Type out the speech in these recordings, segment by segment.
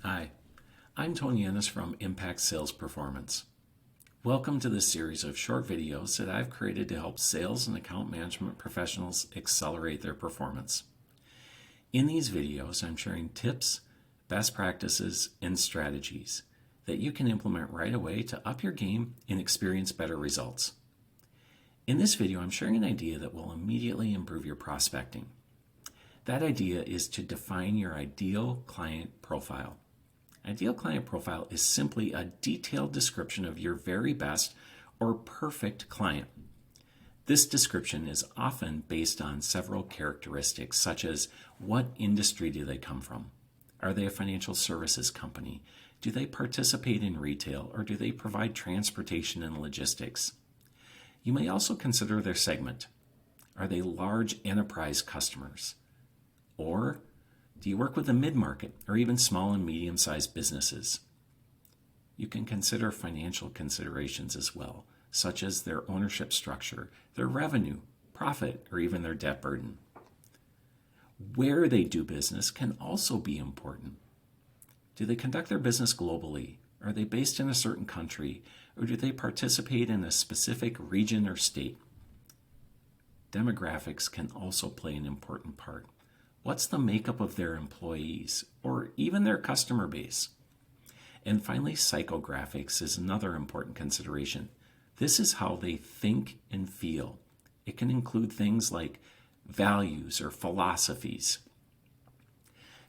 Hi, I'm Tony Ennis from Impact Sales Performance. Welcome to this series of short videos that I've created to help sales and account management professionals accelerate their performance. In these videos, I'm sharing tips, best practices, and strategies that you can implement right away to up your game and experience better results. In this video, I'm sharing an idea that will immediately improve your prospecting. That idea is to define your ideal client profile. Ideal client profile is simply a detailed description of your very best or perfect client. This description is often based on several characteristics, such as what industry do they come from? Are they a financial services company? Do they participate in retail, or do they provide transportation and logistics? You may also consider their segment. Are they large enterprise customers? Or do you work with the mid-market or even small and medium-sized businesses? You can consider financial considerations as well, such as their ownership structure, their revenue, profit, or even their debt burden. Where they do business can also be important. Do they conduct their business globally? Are they based in a certain country? Or do they participate in a specific region or state? Demographics can also play an important part. What's the makeup of their employees or even their customer base? And finally, psychographics is another important consideration. This is how they think and feel. It can include things like values or philosophies.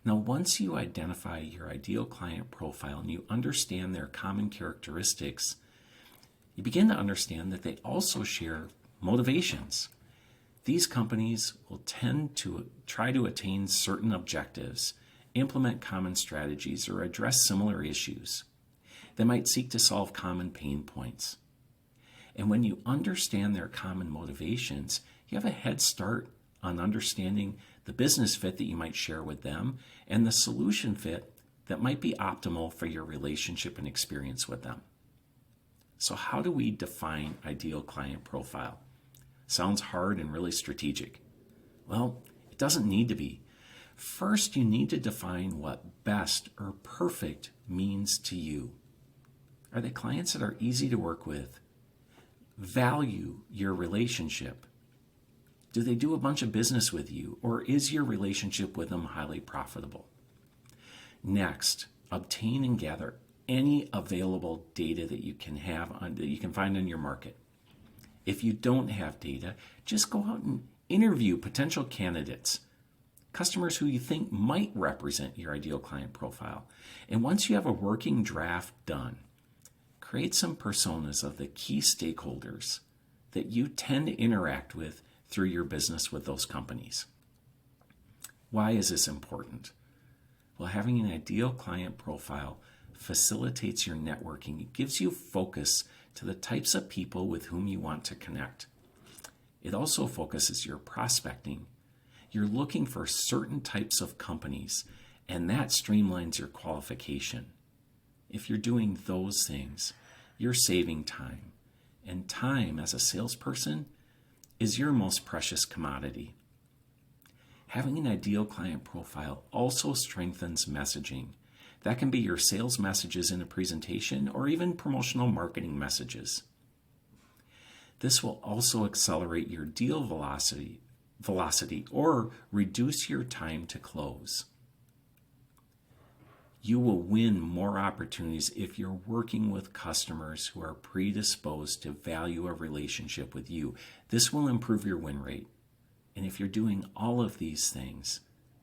Now, once you identify your ideal client profile and you understand their common characteristics, you begin to understand that they also share motivations. These companies will tend to try to attain certain objectives, implement common strategies, or address similar issues. They might seek to solve common pain points. And when you understand their common motivations, you have a head start on understanding the business fit that you might share with them and the solution fit that might be optimal for your relationship and experience with them. So how do we define ideal client profile? Sounds hard and really strategic. Well, it doesn't need to be. First, you need to define what best or perfect means to you. Are they clients that are easy to work with? Value your relationship? Do they do a bunch of business with you, or is your relationship with them highly profitable? Next, obtain and gather any available data that you can find on your market. If you don't have data, just go out and interview potential candidates, customers who you think might represent your ideal client profile. And once you have a working draft done, create some personas of the key stakeholders that you tend to interact with through your business with those companies. Why is this important? Well, having an ideal client profile facilitates your networking. It gives you focus to the types of people with whom you want to connect. It also focuses your prospecting. You're looking for certain types of companies, and that streamlines your qualification. If you're doing those things, you're saving time. And time as a salesperson is your most precious commodity. Having an ideal client profile also strengthens messaging. That can be your sales messages in a presentation or even promotional marketing messages. This will also accelerate your deal velocity or reduce your time to close. You will win more opportunities if you're working with customers who are predisposed to value a relationship with you. This will improve your win rate. And if you're doing all of these things,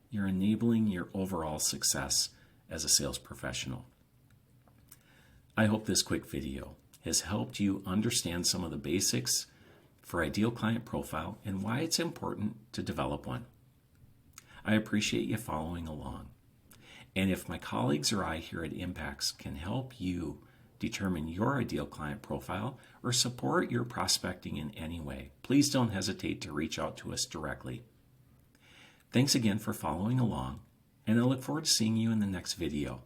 you're enabling your overall success as a sales professional. I hope this quick video has helped you understand some of the basics for ideal client profile and why it's important to develop one. I appreciate you following along. And if my colleagues or I here at Impacts can help you determine your ideal client profile or support your prospecting in any way, please don't hesitate to reach out to us directly. Thanks again for following along, and I look forward to seeing you in the next video.